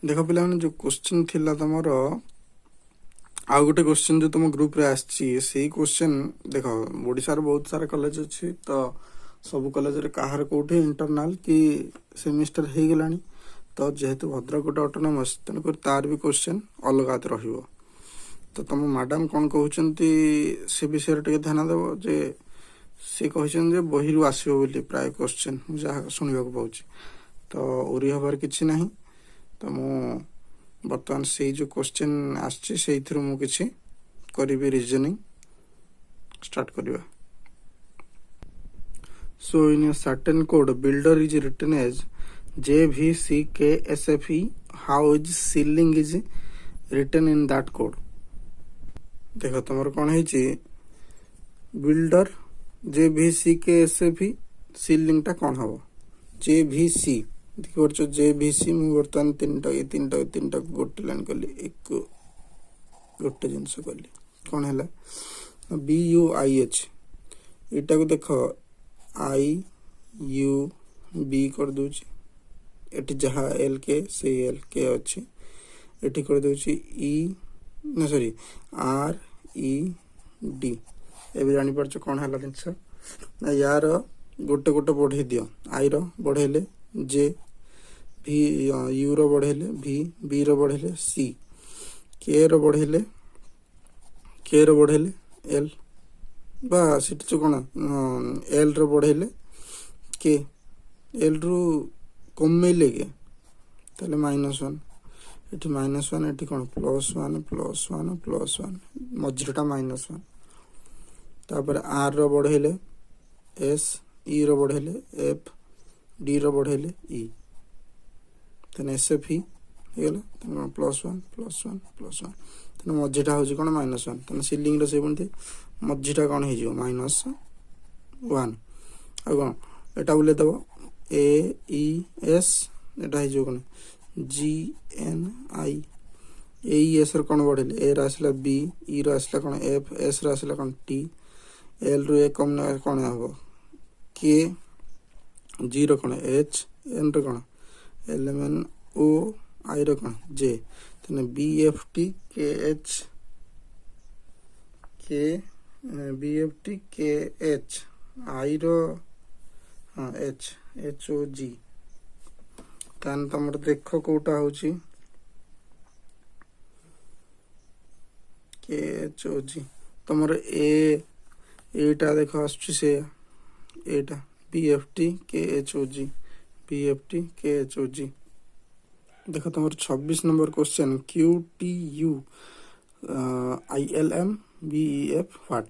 देख पे जो क्वेश्चन थिला तुमर आउ गोटे क्वेश्चन जो तुम ग्रुप रे आसी से क्वेश्चन देख ओडिशार बहुत सारा कॉलेज अच्छी तो सब कॉलेज रे कहार कोठी इंटरनल कि सेमिस्टर हो गलानी तो जेहेतु भद्रक गोटे ऑटोनोमस तेणुक तार भी क्वेश्चन अलग रहिबो तो तुम मैडम कौन कहते से विषय टे ध्यान देव जे सी कहते बही आसो बोली प्राय क्वेश्चन जहाँ शुणा पाऊँ तो उरी हबार किसी ना तो मु बर्तमान से जो क्वेश्चन आसी मु किसी करी रीजनिंग स्टार्ट करवा so in certain code builder is written as JVCKSFE how is ceiling is written in that code देख तुम कौन है बिल्डर JVCKSFE सीलिंग टा कौन हम JVC देख पार JVC मु बर्तमान तीन टा गोटे लाइन कली एक गोटे जिनस कली कौन है BUIH इटा को देख IUB कर दूची एटी जहाँ LK से LK अच्छी एटी कर दूची E ना सॉरी RED एबे जानी पारछ कौन है जिनस ना यार गोटे गोटे बढ़े दियो आई रो बढ़ेले J V U रो बढ़ेले V B रो बढ़ेले C K रो बढ़ेले L बा सिटी जो कौन L रो बढ़ेले K L रु कमेले के ताले -1 एटी -1 एटी कौन +1 मझिटा -1 तापर R रो बढ़ेले S E रो बढ़ेले F D रो बढ़ेले E तेने SFE हेगला तेने +1 तेने मझिटा होची कौन -1 तेने सीलिंग रो सेबंती मझिटा कौन हे जिवो -1 आ कौन एटा बोले दबो AES एटा हे जिवो कौन GNI AES रो कौन बढ़ेले A रो आसला B E रो आसला कौन F S रो आसला कौन T L रो कम ना कौन हबो K G रो कौन H N रो कौन LMNO I रो कौन J तेने BFT KH I रो हाँ HOG तान तमर देखो कोटा होची KHOG तमर एटा देखो आसुची से एटा BFT KHOG देखो तुम 26 number question QTU ILM BEF what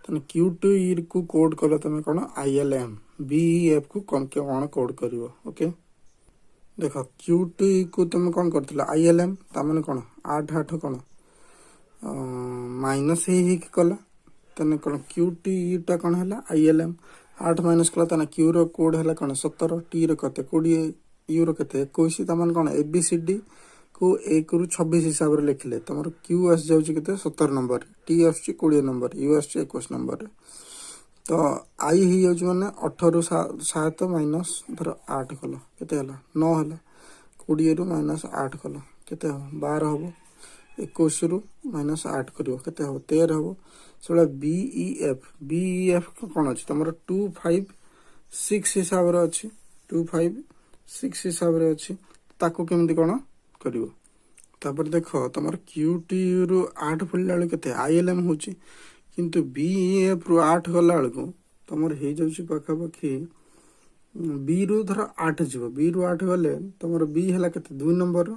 तने QTU को कोड कलो तमे कोन ILM BEF को कौन कोड करिवो ओके देखो QTU को तुम कौन करथिला ILM ता माने कोन 8 कोन माइनस ही कला तने कोन QTU टा कोन हला ILM 8 माइनस कला तने Q रो कोड हला कोन 17 T रो कते 20 U रो कते 21 ता माने कोन ABCD को 1 रु 26 हिसाब रे लिखले तमरो Q आस जाउची कते 17 नंबर T आसची 20 नंबर U आसची 21 नंबर तो I ही जाउची माने 18 रु 7 माइनस धर 8 कला कते हला 9 हला 20 रु माइनस 8 कला कते हो 12 हबो 21 रु माइनस 8 करियो कते हो 13 हबो सोला BEF कोन अछि तमरो 256 हिसाब रे अछि 256 हिसाब रे अछि ताको केमति कोन करिवो तापर देखो तमर QTU रु 8 पड़ला बेले केते ILM होची किंतु BEF रु 8 गला बेले को तमर हे जाउची पाखा पाखी B रु धर 8 जीवो B रु 8 गले तमर B हला केते 2 नंबर रो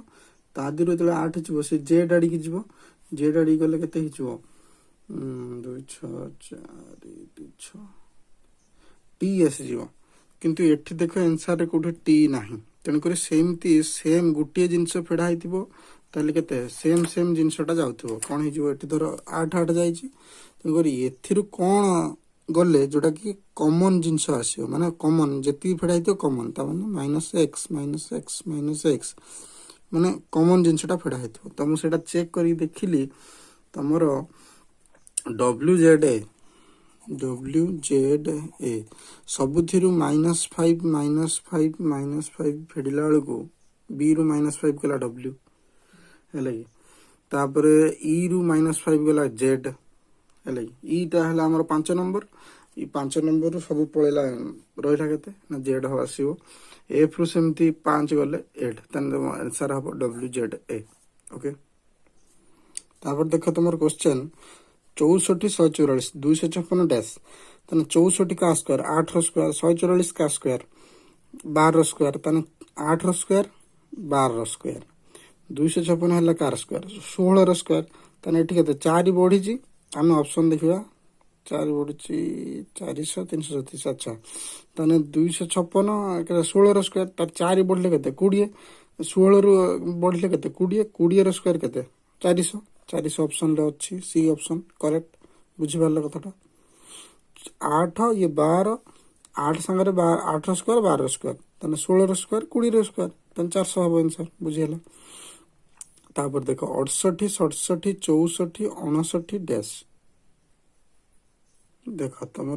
तादी रु तले 8 जीवो से Z डाडी की जीवो Z डाडी गले केते हि जीवो 2 6 4 2 6 TS जीवो किंतु एठी देखो आंसर रे कोठे T नाही तेन करे सेम गुटिए जिंस फेडा हितिबो ताले केते सेम जिंसटा जाउथिबो कोन हि जो एठी धर 8 जाईची तेन करे एथिरु कोन गले जोटा कि कॉमन जिंस आसियो माने कॉमन जेती फेडा हितो कॉमन ता माने -x माने कॉमन जिंसटा फेडा हितो त मु सेटा चेक करी देखिली तमरो WZA सबुथिरु -5 फेडिला बेलू B रु -5 कला W है तापर ई रु -5 गला जेड है ईटा है आमर 5 नंबर ई 5 नंबर सब पड़ेगा रहा के जेड हम आसो एफ रु सेमती 5 गले 8 आंसर हम डब्ल्यू जेड ए ओके। तापर देख तुम क्वेश्चन 64 144 256 डैश तेना 64 का स्क्वायर 8 स्क्वायर 144 का स्क्वायर 12 स्क्वायर तेना 8 स्क्वायर 12 स्क्वायर 256 है कार स्क्वायर 16 स्क्वायर तेना ये के 4 बढ़ी आम ऑप्शन देखा 4 बढ़ी 400 337 अच्छा तेना 256 16 स्क्वायर तार 4 बढ़ले के 20 16 रु बढ़ले के 20 20 स्क्वायर के 400 400 ऑप्शन ले अच्छी सी ऑप्शन करेक्ट बुझीपार कथाटा 8 ये 12 8 सांगे 8 स्क्वायर 12 स्क्वायर तेना 16 स्क्वायर 20 स्क्वायर तेना 400 हम आंसर बुझीगला। तापर देख 68 67 64 59 डैश देख तुम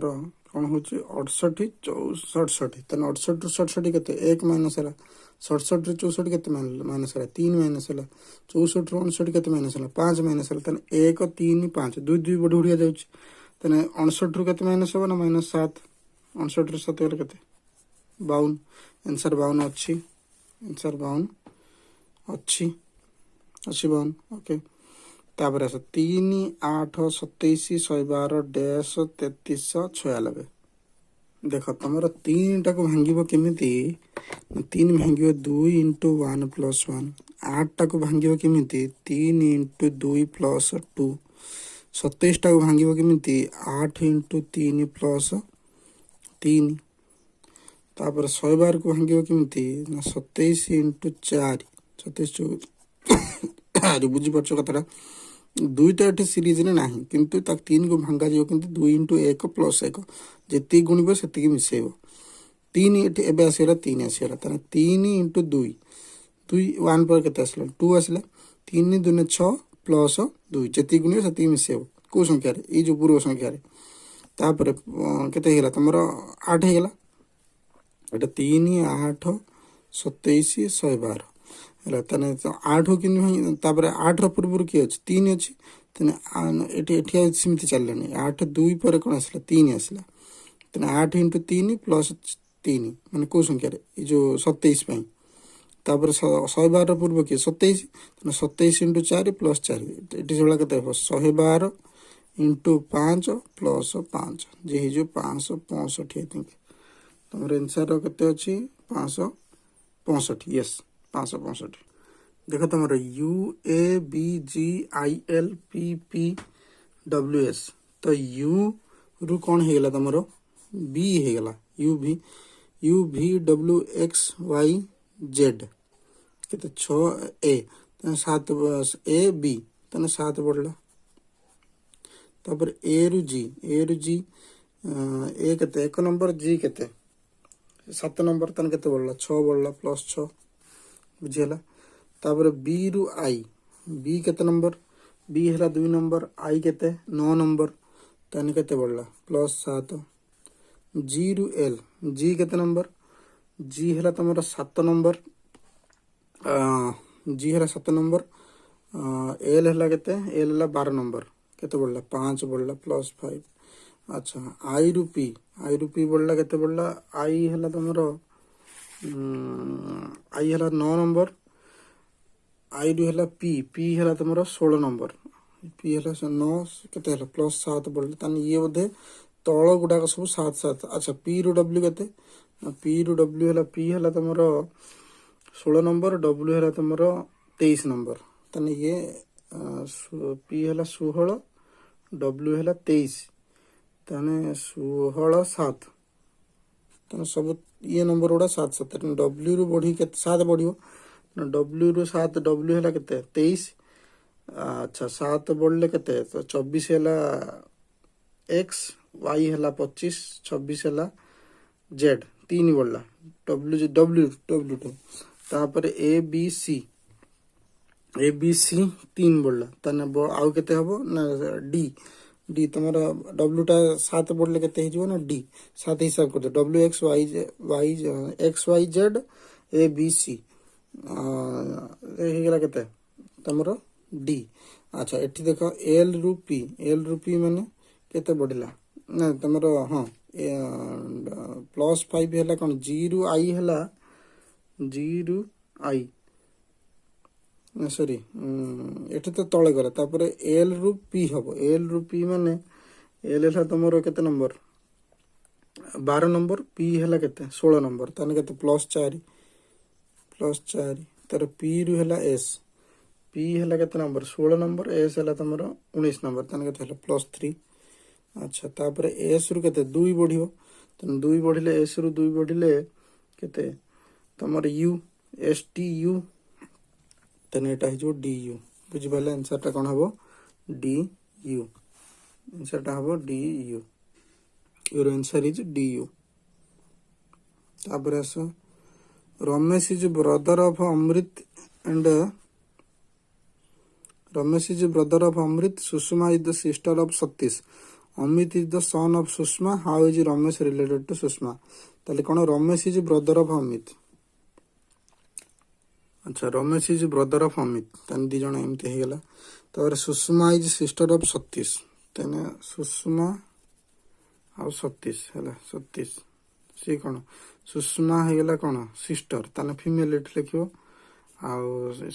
कौन हो 68 67 तेना 68 रु 67 के 1 माइनस है 67 रु 64 के माइनस है 3 माइनस है 64 रु 59 के माइनस है 5 माइनस है तेना 1 3 5 2 2 बढ़ी बढ़िया जाऊँगी तेना 69 रु के माइनस हे ना -7 69 रु 7 गले के 52 आंसर 52 अच्छी आंसर 52 अच्छी 52 ओके। तापर आस 3 8 27 112 डैश 3396 देख तुम 3 टाक भांग केमी 3 भांग 2 × 1 + 1 8 टाक भांग केमी 3 × 2 + 2 27 टाक भांग केमी 8 × 3 + 3 तापर 112 को भांग केमी 27 × 4 27 बुझीपार कथा 2 तो ये सीरीज ने ना किंतु 3 को भांगा जाव कि 2 × 1 + 1 जी गुणब से मिसेब 3 ये आसगला 3 आसगला 3 × 2 2 1 पर के आसला 2 आसला 3 2 6 + 2 जी गुणब से मिसेब कौ संख्यार ये जो पूर्व संख्यार तापर के तुम 8 होगा ये 3 8 27 112 है 8 कि 8 पूर्व किए अच्छे 3 अच्छी तेना सेमती चलने 8 2 पर कौन आसला 3 आसला तेना 8 × 3 + 3 माने कौ संख्यार ये जो 27 तापर 112 पूर्व किए 27 27 × 4 + 4 ये सब के 112 × 5 + 5 जी हो 565 आई थिंक तुम आंसर के अच्छी 565 यस 565 देख तुम UABGILPPWS तो यू रु कौन होगा तुम बी होगा UVWXYZ के 6A 7 A B तेना 7 बढ़ला तापर ए रु जी ए के 1 नंबर जी के 7 नंबर तेना के बढ़ला 6 बढ़ला +6 बुझीगला। तापर बी रु आई बी के नंबर बी है 2 नंबर आई के 9 नंबर तेन के बढ़ला +7 जी रु एल जी के नंबर जी है तुम 7 नंबर जी है 7 नंबर एल है के एल है 12 नंबर के बढ़ला 5 बढ़ला +5 अच्छा आई रु पी बढ़ला के बढ़ला आई है तुम आई है 9 नंबर आई रु है पी है तुम 16 नंबर पी है 9 के +7 बढ़ला तान ये बोधे तल गुड़ाक सब 7 7 अच्छा पी रु डब्ल्यू के पी रु डब्ल्यू है पी है तुम 16 नंबर डब्ल्यू है तुम 23 नंबर तान ये पी है 16 डब्ल्यू है 23 ताने 16 7 ताने सब ये नंबर गुड़ा 7 7 डब्ल्यू रु बढ़ी के 7 बढ़ डब्ल्यू रु 7 डब्ल्यू है के 23 अच्छा 7 बढ़ले के तो 24 है एक्स वाई है 25 26 है जेड 3 बढ़ला डब्ल्यू डब्ल्यू डब्ल्यू टू तापर ए बी सी 3 बढ़ला ताने आउ केते हबो ना डी डी तुम डब्ल्यू टा 7 बढ़ले केते हो ना डी 7 हिसाब कर दो W X Y Z A B C होगला केते तमर डी। अच्छा एठी देख एल रु पी माने केते बढ़िला ना तमर हाँ +5 है कौन जी रु आई है जी रु आई सॉरी एठी तो तले गला तापर एल रु पी हम एल रु पी माने एल है तुम केते नंबर 12 नंबर पी है केते 16 नंबर ताने केते +4 तार पी रु है एस पी है केते नंबर 16 नंबर एस है तुम 19 नंबर ताने केते +3। अच्छा तापर एस रु केते 2 बढ़ियो तेन 2 बढ़िले एस रु 2 बढ़िले केते तुम यू एस टी यू तेन एटा हो डी यू बुझिपारे आंसर टा कौन हम डी यू आंसर टा हम D U your answer is D U. तापर आस Ramesh is brother of Amrit and Ramesh is brother of Amrit Sushma is the sister of Satish Amit is the son of Sushma how is Ramesh related to Sushma ताले कौन Ramesh is brother of Amit. अच्छा Ramesh is brother of Amit तेन दी जन एमती हो गला तापर Sushma is sister of Satish तेने सुषमा आ सतीश है सतीश सी कौन सुषमा हो गला कौन सिस्टर ताने फीमेल एट लिखो आ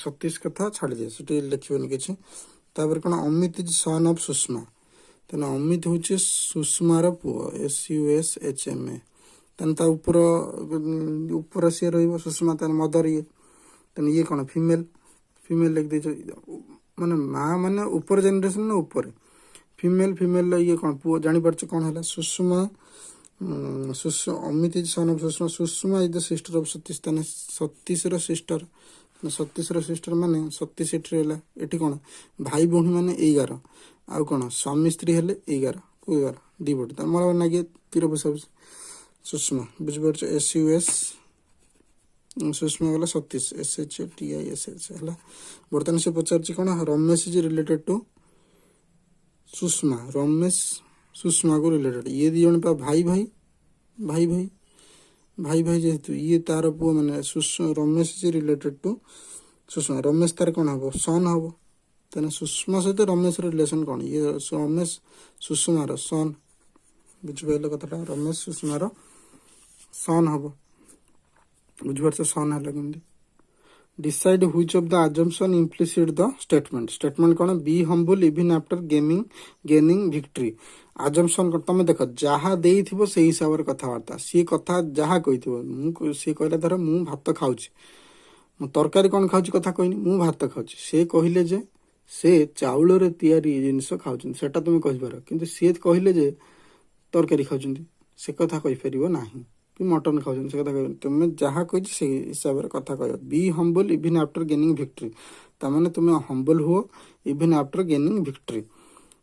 सतीश कथा छाड़ दे से लिखनी किसी तापर कौन Amit is sun of Sushma तेना अमित हूँ सुषमार पुओ SUSHMA तेन ता ऊपर सी रुषमा तेन मदर ये तेन ये कौन फीमेल फीमेल लिख दे माने माँ माने ऊपर जेनरेशन ना ऊपर फीमेल ये कौन पुओ जानी पार्छ कौन है Sushma Amit is sun of Sushma Sushma is the sister of Satish तेने सतीश रो सिस्टर माने सतीश एटी कौन भाई भौणी माने 11 आउ कौन स्वामी स्त्री हेले 11 को 11 दी बट तर मोर नागे तीर बसा सुषमा बुझिपार SUS सुषमा गला सतीश SHTISH है बर्तमान से पचार कौन Ramesh is related to Sushma Ramesh Sushma को रिलेटेड ये दी जन भाई जेहेतु ये तार पुओ मैंने Ramesh is related to Sushma Ramesh तार कौन हम सन हम तेना सुषमा सहित रमेश रिलेशन कौन ये रमेश सुषमार सन बुझिपारे कथा रमेश सुषमार सन हम बुझिपार सन है कमी decide which of the assumption implicit the statement कौन be humble even after gaining victory assumption तुम देख जहाँ देइथिबो से हिसाब से कथबार्ता सी कथा जहाँ कही सी कहला धर मु भात खाऊची मु तरकारी कौन खाऊची कथा कहनी मु भात खाऊची से कहले जे से चाउल रे तैयारी जिनिस खाऊछन सेटा तुम कहिपार किंतु सी कहले जे तरकारी खाऊछन से कथा कहि परिबो नाही कि मटन खाऊछन से कथा कहबो तुम जहाँ कहि से हिसाब से कथा कहबो be humble even after gaining victory तामाने तुम हम्बल हुओ इवन आफ्टर गेनिंग विक्ट्री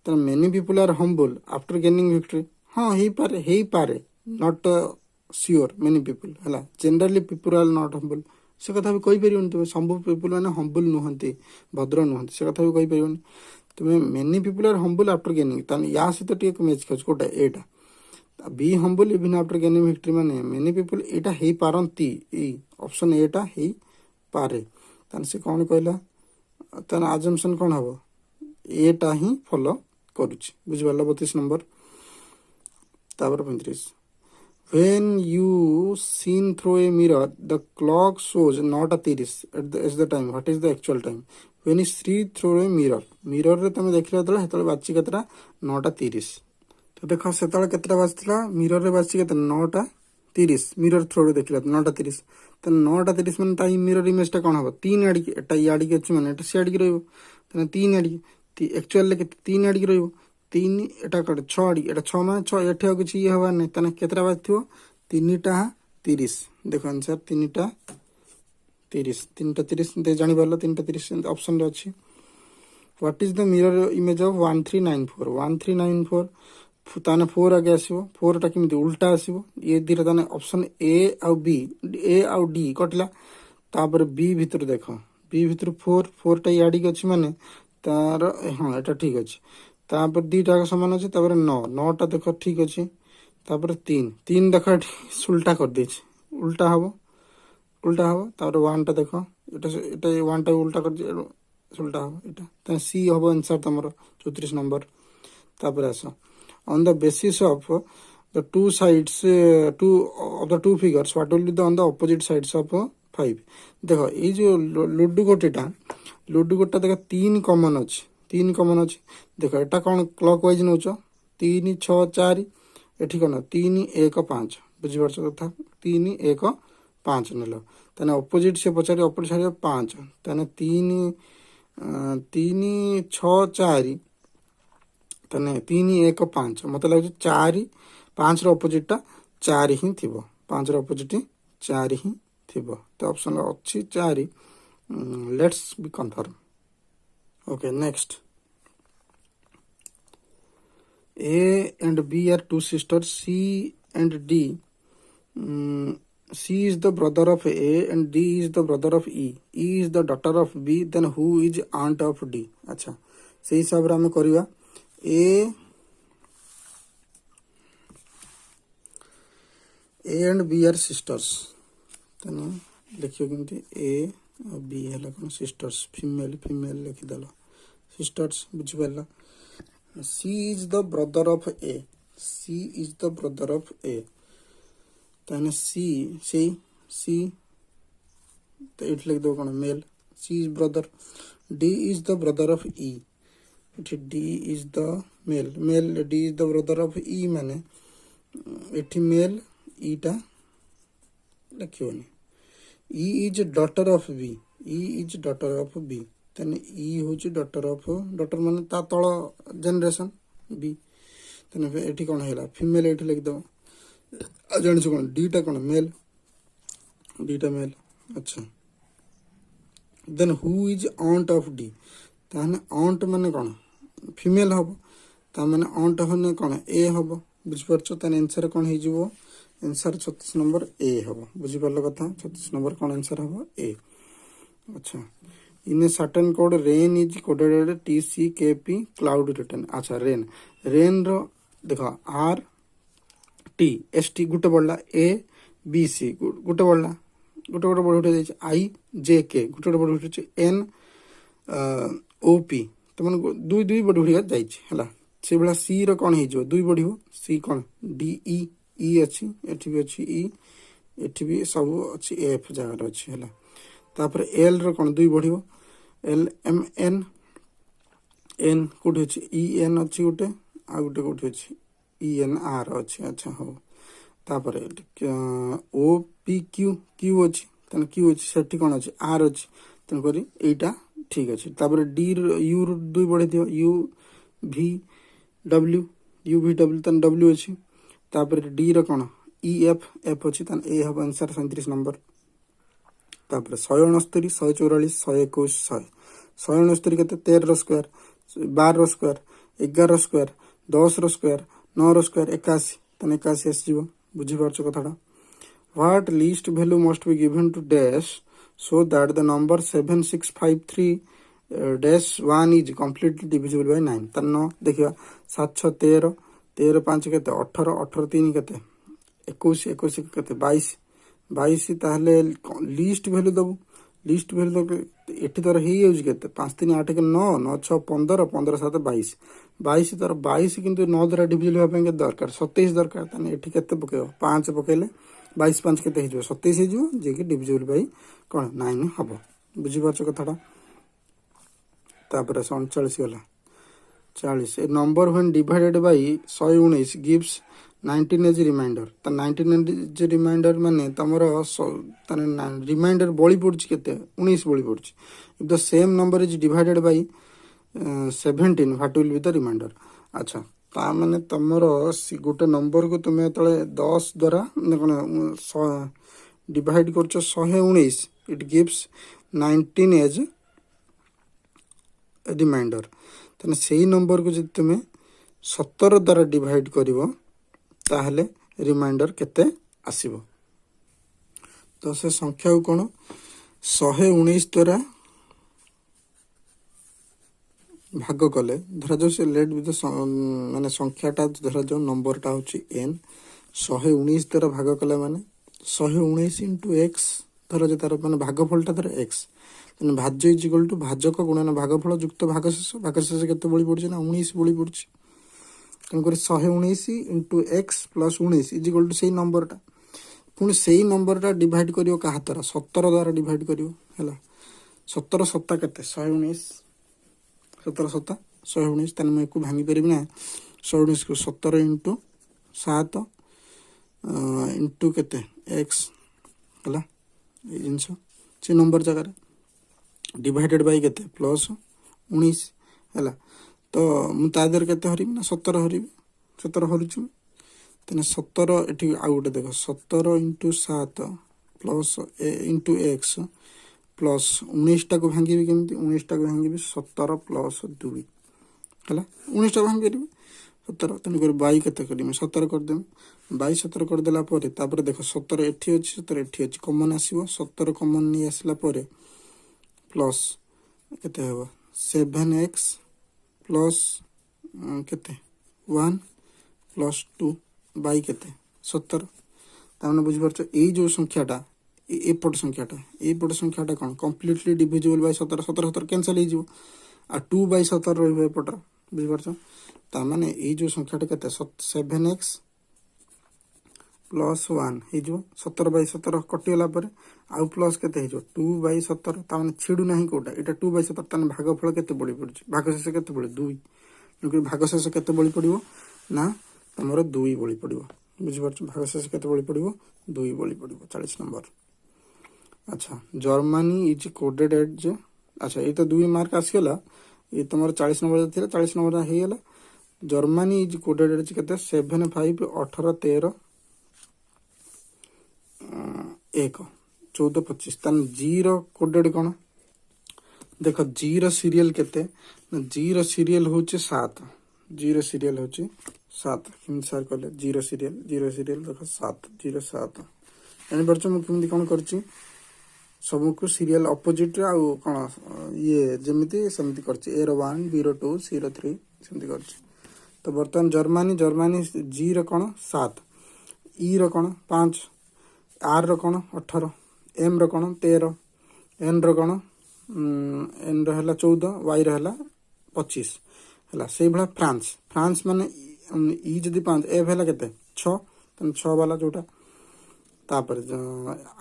तो many people are humble after gaining victory हाँ हे पारे नॉट श्योर मेनी पीपल है generally people are not humble से कथा भी कही परिबनी तुम सब पीपल मैंने हम्बल नुहंती भद्र नुहंती से कथा भी कही परिबनी तुम many people are humble after gaining या सहित टिके मैच कर कोटा एटा be humble even after gaining victory माने मेनी पीपल एटा हे पारंती ए ऑप्शन एटा हे पारे तान से कौन कहला तान अजम्पशन कौन हबो एटा ही फॉलो करुछि बुझिपारला 32 नंबर तापर 35 when you seen through a mirror the clock shows not a 30 at the time what is the actual time when is see through a mirror रे तुम देखिला तले हेतले बाची केतरा 9:30 तो देखो सेतले केतरा बाचला मिरर रे बाची केतरा 9:30 मिरर थ्रो रे देखिला 9:30 तो 9:30 माने टाइम मिरर इमेज टा कोन हबो 3 आडी एटा याडी के अछि माने एटा से आडी के रहबो तने 3 आडी एक्चुअल के 3 आडी के रहबो 3 एटा कट 6 आडी एटा 6 माने 6 एठे किछ ये हवा नै तने केतरा बाथियो 3:30 देखो आंसर 3:30 3:30 दे जानि बारलो 3:30 ऑप्शन रे अछि what is the mirror image of 1394 ताने 4 आगे आसीबो 4 टा किमिति उल्टा आसीबो ये दिरा ताने ऑप्शन ए आउ डी कटला तापर बी भीतर देखो बी भीतर 4 टा याडी के अछि माने तार हां एटा ठीक अछि तापर दीटा समान अछि तापर 9 टा देखो ठीक अछि तापर 3 देखो उल्टा कर देछि उल्टा हबो तापर 1 टा देखो एटा 1 टा उल्टा कर उल्टा हम एटा सी हम आंसर तुम 34 नंबर। तापर as on the basis of the two sides two of the two figures what will be the on the opposite sides of 5। देखो ये जो लुडु गोटा देख 3 कॉमन अच्छी 3 कॉमन अच्छी देख एटा कौन क्लॉक वाइज नौ 3 6 4 एठी कौन 3 1 5 बुझीपार कथा 3 1 5 नेल ताने ऑपोजिट से पचारे ऑपोजिट साइड 5 ताने 3 3 6 4 ताने 3 1 5 मत लगे 4 5 रो ऑपोजिट टा 4 ही थिबो 5 रो ऑपोजिट 4 ही थिबो तो ऑप्शन अच्छी 4 let's be confirm. Okay next A and B are two sisters C and D. C is the brother of A and D is the brother of E. E is the daughter of B. Then who is aunt of D? अच्छा से हिसाब रे हमें करिवा A and B are sisters तने लिखियो किंती A और B हला कोन sisters female लिखि दलो sisters बुझि परला। C is the brother of A. C is the brother of A. ताने C तो इट लिख दो कौन male C is brother. D is the brother of E. इट D is the male D is the brother of E माने it mail E टा लिखियोनी E is daughter of B. E is daughter of B. ताने E होची daughter माने ता तळ generation B ताने एठी कोन हैला फीमेल एठी लिख दो आ जानि छ कोन डी टा कोन मेल अच्छा then who is aunt of the ताने ऑन्ट माने कोन फीमेल हबो ता माने ऑन्ट होने कोन ए हबो बुझ परछो ताने आंसर कोन हे जिवो आंसर 36 नंबर ए हबो बुझि परलो कथा 36 नंबर कोन आंसर हबो ए। अच्छा in a certain code rain is coded TCKP cloud written। अच्छा रेन रो देखो R T S T गुटे बढ़ला A B C गुटे बढ़ला गुटे बढ़ उठे जाइए I J K गुटे बढ़ उठे N O P तो मन दुई बढ़ उठिया जाइए हला से बड़ा C रो कौन ही जो दुई बढ़ियो C कौन D E अच्छी एठी भी अच्छी E एठी भी सब अच्छी F जगह अच्छी हला तापर L रो कौन दुई बढ़ियो L M N कोठी अछि E N अछि गोटे आ गोटे कोठी अछि E N R अछि। अच्छा हो तापर O P Q अछि तन Q अछि सेठी कोन अछि R अछि तन करी एटा ठीक अछि। तापर D U दुई बढ़े दियो U V W U V W तन W अछि तापर D रो कोन E F अछि तन ए हबो आंसर 37 नंबर। तापर 169 144 121 169 केते 13 रो स्क्वायर 12 रो स्क्वायर 11 रो स्क्वायर 10 रो स्क्वायर 9 रो स्क्वायर 81 तने 81 आसी जीवो बुझि परछो कथाटा। What least value must be given to dash so that the number 7653 dash 1 is completely divisible by 9 तन 9 देखिबा 7 6 13 13 5 केते 18 18 3 केते 21 21 केते 22 ताहले लिस्ट वैल्यू दबु लिस्ट वैल्यू एठी तर हे यूज केते 5 3 8 के 9 9 6 15 15 7 22 22 तर 22 किंतु 9 द्वारा डिविजिबल होबे के दरकार 27 दरकार तने एठी केते पकेओ 5 पकेले 22 5 केते हे जो 27 हे जो जे कि डिविजिबल बाय कोन 9 हबो बुझि परछ कथाटा। तापर 39 होला 40 a number when divided by 119 gives 19 as reminder त 19 एज रिमाइंडर माने तमरो तने रिमाइंडर बळी पड़छ केते 19 बळी पड़छ if the same number is divided by 17 what will be the reminder. अच्छा ता माने तमरो गोटे नंबर को तुमे तळे 10 द्वारा कोन डिवाइड करछ 119 इट गिव्स 19 एज रिमाइंडर तने सेही नंबर को जदि तुमे 17 द्वारा डिवाइड करिवो ताहले रिमाइंडर केते आसीबो तो से संख्या को कोन 119 द्वारा भाग कले धरा जो से लेट विद माने संख्याटा धरा जो नंबरटा होची n 119 द्वारा भाग कले माने 119 into x धरा जो तार माने भागफलटा धरा x तेणु भाज्य इज इक्वल टू भाजक गुणन भागफल युक्त भागशेष केते बଳି पड़ुଛି ना 19 बଳି पड़ुଛି तेणुकर 119 into x plus 19 is equal to से नंबरटा पुणी से नंबरटा डिवाइड करियो का द्वारा 17 द्वारा डिवाइड करियो हैला 17 सत्ता केते 119 17 सत्ता 119 तेणु मैं को भांगी परिबि ना 119 को 17 इंटू 7 इंटू केते एक्स हैला ए जिंस से नंबर जगह डिवाइडेड बाय केते प्लस 19 हैला तो मु ता देर केते हरिबि ना 17 हरिबि 17 हरुछु तेने 17 एठी आ गोटे देखो 17 into 7 plus into x plus 19 टा को भांगी केमती 19 टा को भांगी 17 प्लस 2 हैला 19 टा भांगी करिबि 17 तेने कर 22 केते करिमि 17 कर देम 22 17 कर देला परे तापर देखो 17 एठी अछि 17 एठी अछि कॉमन आसीबो 17 कॉमन नि आसला परे प्लस केते हेबो 7x प्लस केते 1 प्लस 2 बाई केते 17 तामने बुझि परछ एई जो संख्याटा एपट संख्याटा कोन कंप्लीटली डिविजिबल बाय 17 17 17 कैंसिल हे जिवो आ 2 बाय 17 रहबो एपट बुझि परछ तामने एई जो संख्याटा केते 7x प्लस 1 हे जो 17 बाय 17 कटिला पर आउ प्लस केते हे जो 2 बाय 17 तामने छिडू नाही कोटा एटा 2 बाय 17 ताने भागफल केते बळी पड़छ भागशेष केते बळी 2 क्योंकि भागशेष केते बळी पड़िबो ना तमरो 2 बळी पड़िबो बुझि परछ भागशेष केते बळी पड़िबो 2 बळी पड़िबो 40 नंबर। अच्छा जर्मनी इज कोडेड एट जे अच्छा ये तो 2 मार्क आसीगला ये तमरो 40 नंबर थिला 40 नंबर हे गेला जर्मनी इज कोडेड एट केते 7 5 18 13 1 14 25 तन जीरो कोडेड कोन देखो जीरो सीरियल केते जीरो सीरियल होचे 7 जीरो सीरियल होचे 7 किम सर कहले जीरो सीरियल देखो 7 जीरो 7 एनी बरच मु किमि कोन करची सब को सीरियल ऑपोजिट आ कोन ये जेमिति समिति करची ए रो 1 बी रो 2 सी रो 3 समिति करची तो बर्तमान जर्मनी जी रो कोन 7 ई रो कोन 5 आर रो कोन 18 एम रो कोन 13 एन रो कोन एन रो हला 14 वाई रो हला 25 हला से भला फ्रांस माने ई जदी 5 एफ हला केते 6 तन 6 वाला जोटा तापर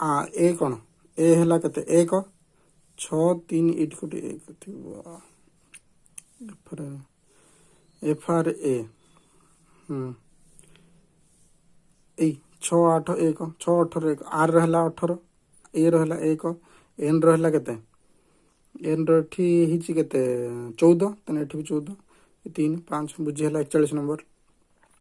आ ए कोन ए हला केते 1 6 3 8 कोटी 1 थिबो F R A A 6 8 1 6 18 1 R रहला 18 ए रहला 1 एन रहला केते एन रो ठी हिची केते 14 तने एठी 14 3 5 बुझी हला 41 नंबर।